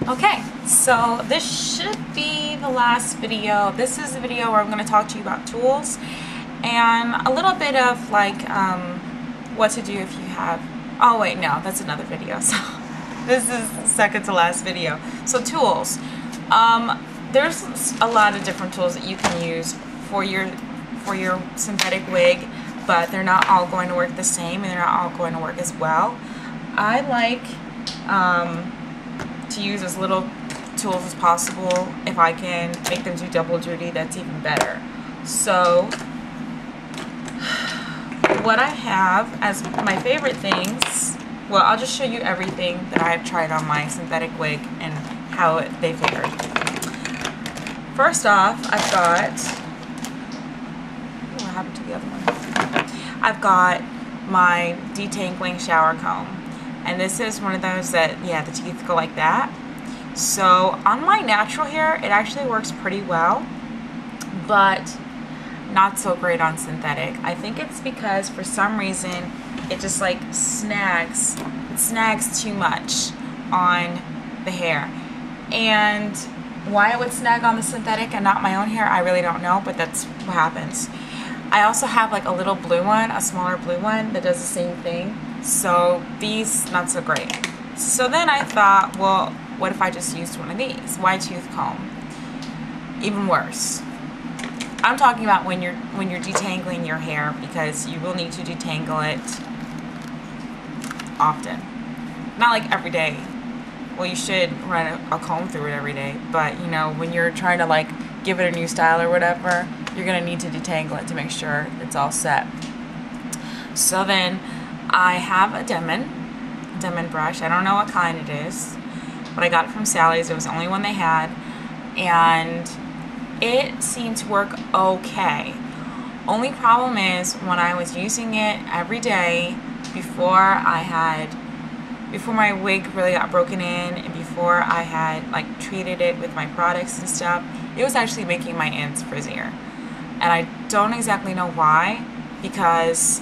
Okay, so this should be the last video. This is the video where I'm going to talk to you about tools and a little bit of like what to do if you have, oh wait, no, that's another video. So this is the second to last video. So tools. There's a lot of different tools that you can use for your synthetic wig, but they're not all going to work the same and they're not all going to work as well. I like to use as little tools as possible. If I can make them do double duty, that's even better. So what I have as my favorite things, well, I'll just show you everything that I've tried on my synthetic wig and how they fared. First off, I've got, what happened to the other one? I've got my detangling shower comb. And this is one of those that, yeah, the teeth go like that. So on my natural hair, it actually works pretty well, but not so great on synthetic. I think it's because for some reason, it just like snags. It snags too much on the hair. And why it would snag on the synthetic and not my own hair, I really don't know, but that's what happens. I also have like a little blue one, a smaller blue one that does the same thing. So these, not so great. So then I thought, well, what if I just used one of these? Wide tooth comb. Even worse. I'm talking about when you're detangling your hair, because you will need to detangle it often. Not like every day. Well, you should run a comb through it every day, but you know, when you're trying to like give it a new style or whatever, you're gonna need to detangle it to make sure it's all set. So then I have a Denman brush. I don't know what kind it is, but I got it from Sally's. It was the only one they had, and it seemed to work okay. Only problem is when I was using it every day before my wig really got broken in and before I had like treated it with my products and stuff, it was actually making my ends frizzier. And I don't exactly know why, because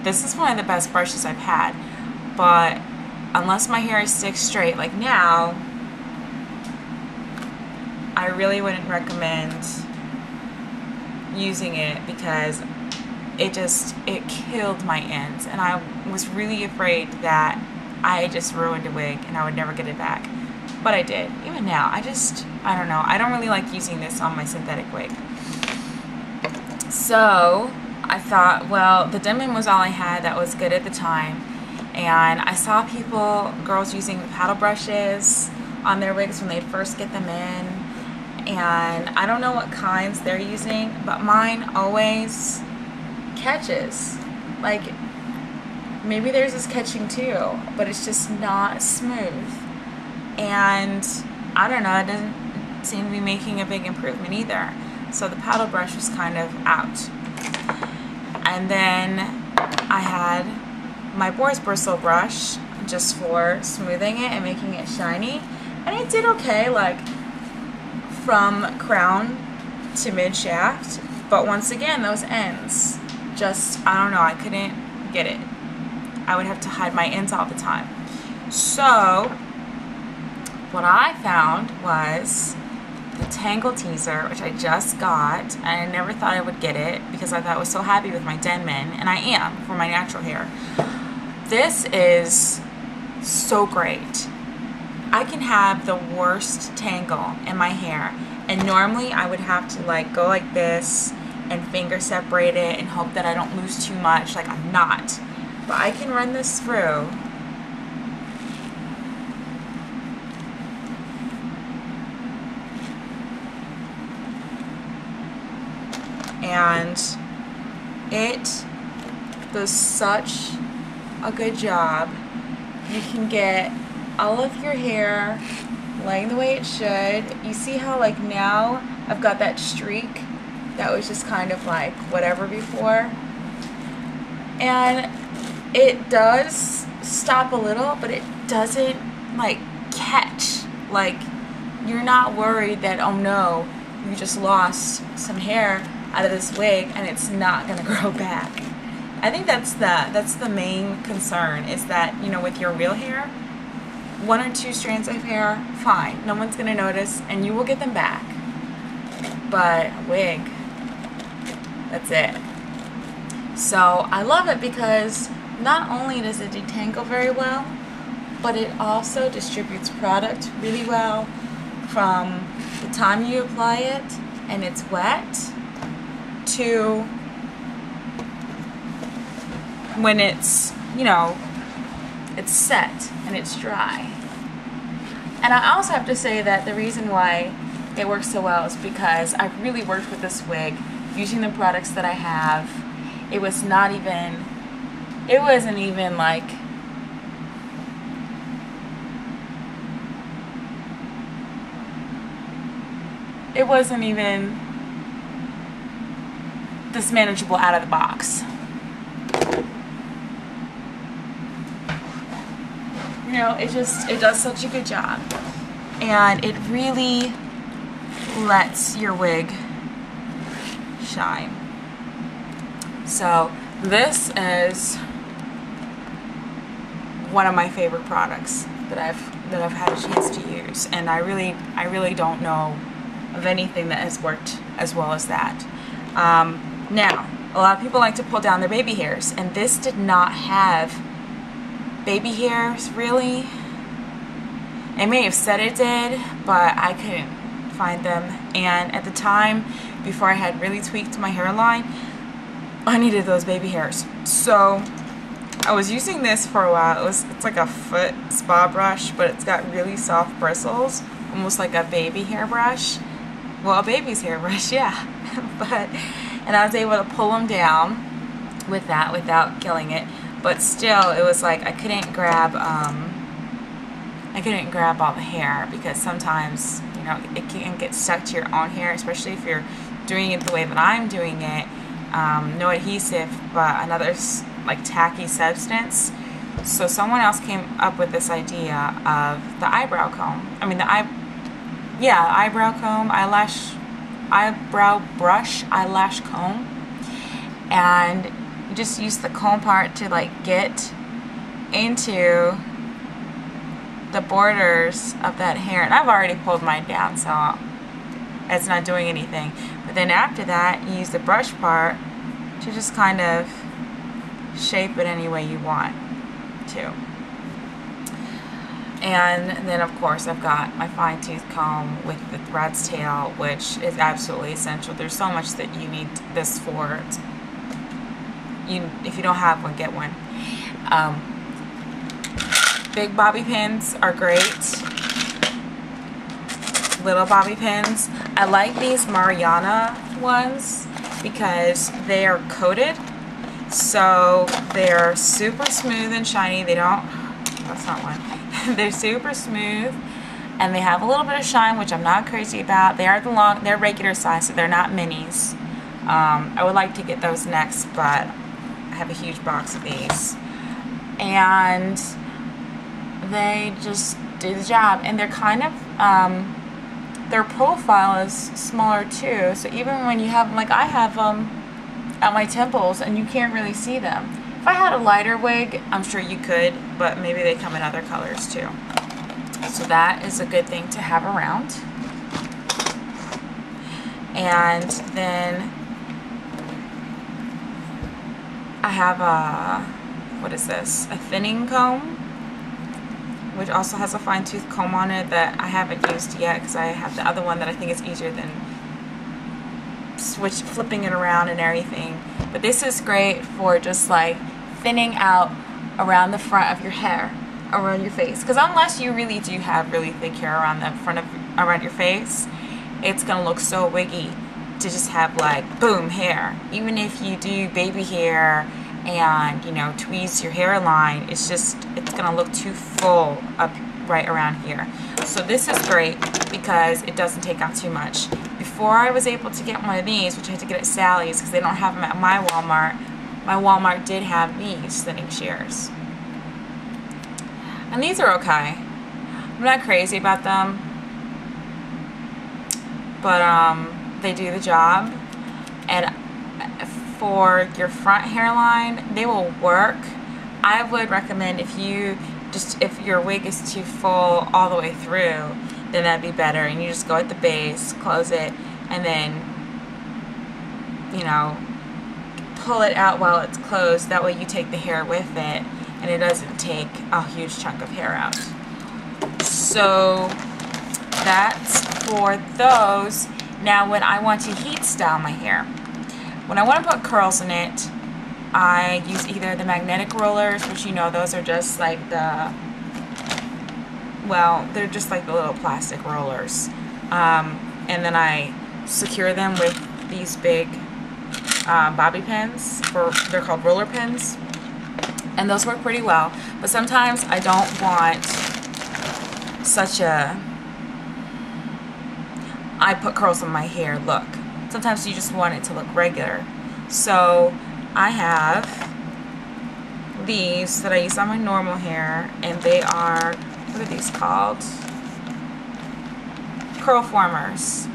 this is one of the best brushes I've had, but unless my hair sticks straight like now, I really wouldn't recommend using it, because it killed my ends, and I was really afraid that I just ruined a wig and I would never get it back. But I did. Even now, I don't know. I don't really like using this on my synthetic wig. So I thought, well, the Denman was all I had that was good at the time. And I saw girls using the paddle brushes on their wigs when they'd first get them in. And I don't know what kinds they're using, but mine always catches. Like, maybe theirs is catching too, but it's just not smooth. And I don't know, it doesn't seem to be making a big improvement either. So the paddle brush was kind of out. And then I had my boar's bristle brush just for smoothing it and making it shiny. And it did okay, like from crown to mid shaft. But once again, those ends, just, I don't know, I couldn't get it. I would have to hide my ends all the time. So what I found was the Tangle Teaser, which I just got, and I never thought I would get it because I thought I was so happy with my Denman, and I am for my natural hair. This is so great. I can have the worst tangle in my hair, and normally I would have to like go like this and finger separate it and hope that I don't lose too much, like I'm not. But I can run this through and it does such a good job. You can get all of your hair laying the way it should. You see how like now I've got that streak that was just kind of like whatever before, and it does stop a little, but it doesn't like catch. Like, you're not worried that, oh no, you just lost some hair out of this wig and it's not gonna grow back. I think that's the main concern, is that, you know, with your real hair, 1 or 2 strands of hair, fine. No one's gonna notice and you will get them back. But a wig, that's it. So I love it because not only does it detangle very well, but it also distributes product really well from the time you apply it and it's wet to when it's, you know, it's set and it's dry. And I also have to say that the reason why it works so well is because I've really worked with this wig using the products that I have. It wasn't even like it wasn't even this manageable out of the box. You know, it does such a good job. And it really lets your wig shine. So this is one of my favorite products that I've had a chance to use, and I really don't know of anything that has worked as well as that. Now, a lot of people like to pull down their baby hairs, and this did not have baby hairs really. It may have said it did, but I couldn't find them. And at the time, before I had really tweaked my hairline, I needed those baby hairs. So I was using this for a while. It's like a foot spa brush, but it's got really soft bristles, almost like a baby hairbrush. Well, a baby's hairbrush, yeah. And I was able to pull them down with that without killing it. But still, it was like I couldn't grab all the hair, because sometimes, you know, it can get stuck to your own hair, especially if you're doing it the way that I'm doing it. No adhesive, but another like tacky substance. So someone else came up with this idea of the eyebrow comb. I mean eyebrow comb, eyebrow brush, eyelash comb, and you just use the comb part to like get into the borders of that hair. And I've already pulled mine down, so it's not doing anything. But then after that, you use the brush part to just kind of shape it any way you want to. And then of course I've got my fine tooth comb with the rat's tail, which is absolutely essential. There's so much that you need this for. If you don't have one, get one. Big bobby pins are great. Little bobby pins. I like these Mariana ones because they are coated, so they're super smooth and shiny. That's not one. They're super smooth and they have a little bit of shine, which I'm not crazy about. They're regular size, so they're not minis. I would like to get those next, but I have a huge box of these. And they just do the job, and they're kind of their profile is smaller too, so even when you have them, like I have them at my temples and you can't really see them. If I had a lighter wig, I'm sure you could, but maybe they come in other colors too. So that is a good thing to have around. And then I have a, what is this? A thinning comb, which also has a fine tooth comb on it that I haven't used yet because I have the other one that I think is easier than flipping it around and everything. But this is great for just like thinning out around the front of your hair, around your face. Because unless you really do have really thick hair around the front of around your face, it's gonna look so wiggy to just have like boom hair. Even if you do baby hair and, you know, tweeze your hairline, it's gonna look too full up right around here. So this is great because it doesn't take out too much. Before I was able to get one of these, which I had to get at Sally's because they don't have them at my Walmart did have these thinning shears. And these are okay. I'm not crazy about them, but they do the job. And for your front hairline, they will work. I would recommend if you just if your wig is too full all the way through, then that'd be better. And you just go at the base, close it, and then, you know, pull it out while it's closed. That way you take the hair with it and it doesn't take a huge chunk of hair out. So that's for those. Now when I want to heat style my hair, when I want to put curls in it, I use either the magnetic rollers, which you know those are just like the, well, they're just like the little plastic rollers, and then I secure them with these big bobby pins, they're called roller pins, and those work pretty well. But sometimes I don't want such a I put curls in my hair look. Sometimes you just want it to look regular. So I have these that I use on my normal hair, and they are, what are these called? Curl formers.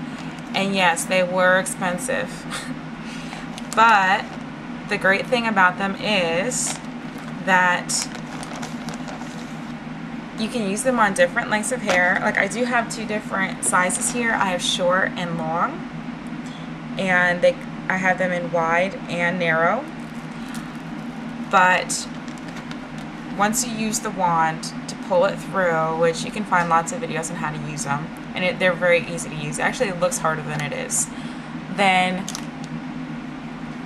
And yes, they were expensive. But the great thing about them is that you can use them on different lengths of hair. Like I do have two different sizes here. I have short and long, and I have them in wide and narrow. But once you use the wand to pull it through, which you can find lots of videos on how to use them, and they're very easy to use. Actually, it looks harder than it is. Then,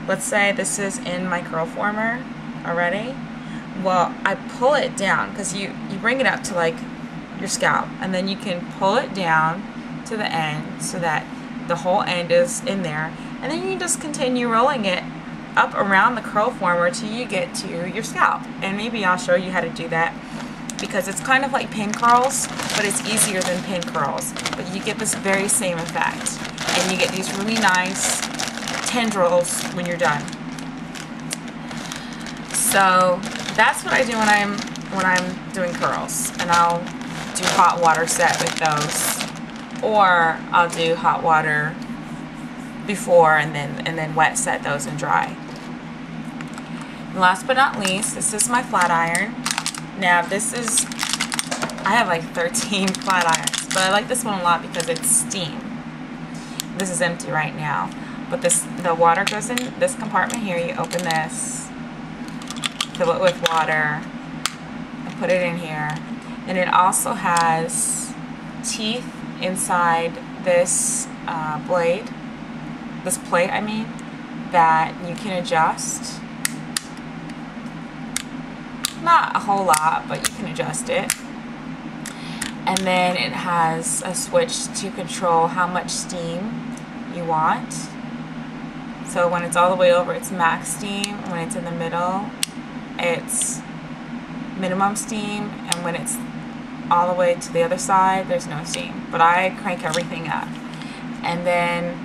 let's say this is in my curl former already. Well, I pull it down because you bring it up to like your scalp, and then you can pull it down to the end so that the whole end is in there, and then you just continue rolling it up around the curl former till you get to your scalp. And maybe I'll show you how to do that, because it's kind of like pin curls, but it's easier than pin curls, but you get this very same effect, and you get these really nice tendrils when you're done. So that's what I do when I'm doing curls, and I'll do hot water set with those, or I'll do hot water before and then wet set those and dry. And last but not least, this is my flat iron. Now I have like 13 flat irons, but I like this one a lot because it's steam. This is empty right now, but the water goes in this compartment here. You open this, fill it with water, and put it in here. And it also has teeth inside this plate, I mean, that you can adjust. Not a whole lot, but you can adjust it. And then it has a switch to control how much steam you want. So when it's all the way over, it's max steam. When it's in the middle, it's minimum steam. And when it's all the way to the other side, there's no steam. But I crank everything up. And then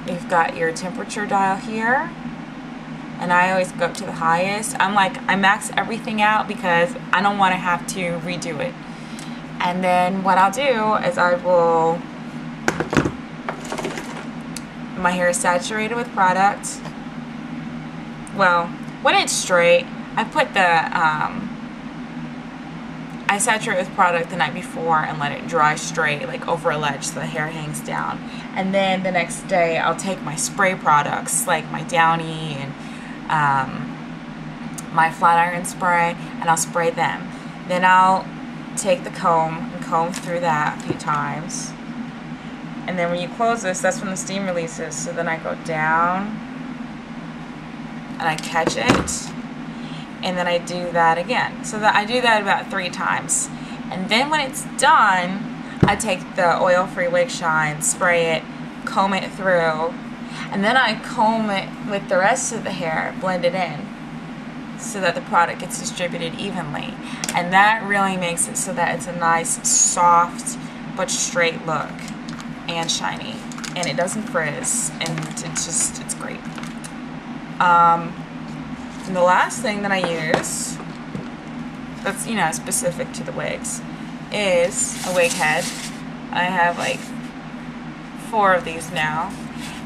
you've got your temperature dial here. And I always go up to the highest. I max everything out because I don't want to have to redo it. And then what I'll do is my hair is saturated with product. Well, when it's straight, I saturate with product the night before and let it dry straight, like over a ledge, so the hair hangs down. And then the next day, I'll take my spray products, like my Downy and my flat iron spray, and I'll spray them. Then I'll take the comb and comb through that a few times. And then when you close this, that's when the steam releases. So then I go down and I catch it, and then I do that again. So that I do that about 3 times. And then when it's done, I take the oil-free wig shine, spray it, comb it through, and then I comb it with the rest of the hair, blend it in, so that the product gets distributed evenly. And that really makes it so that it's a nice, soft, but straight look, and shiny. And it doesn't frizz, and it's great. And the last thing that I use, that's, you know, specific to the wigs, is a wig head. I have like 4 of these now.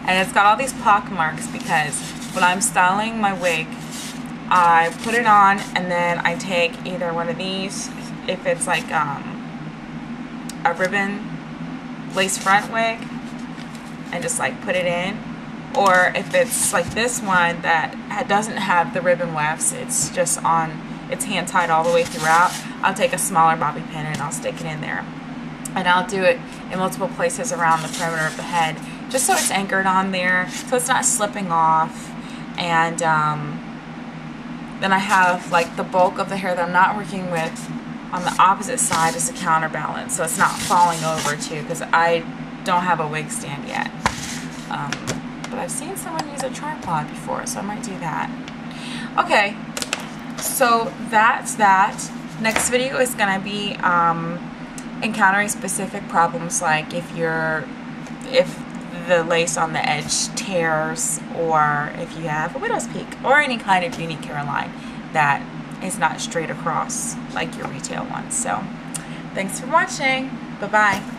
And it's got all these pock marks because when I'm styling my wig, I put it on and then I take either one of these if it's like a ribbon lace front wig, and just like put it in. Or if it's like this one that doesn't have the ribbon wefts, it's just on, it's hand tied all the way throughout, I'll take a smaller bobby pin and I'll stick it in there. And I'll do it in multiple places around the perimeter of the head, just so it's anchored on there, so it's not slipping off. And then I have like the bulk of the hair that I'm not working with on the opposite side as a counterbalance, so it's not falling over too, because I don't have a wig stand yet. But I've seen someone use a tripod before, so I might do that. Okay, so that's that. Next video is going to be encountering specific problems, like if the lace on the edge tears, or if you have a widow's peak, or any kind of unique hairline that is not straight across like your retail one. So thanks for watching. Bye-bye.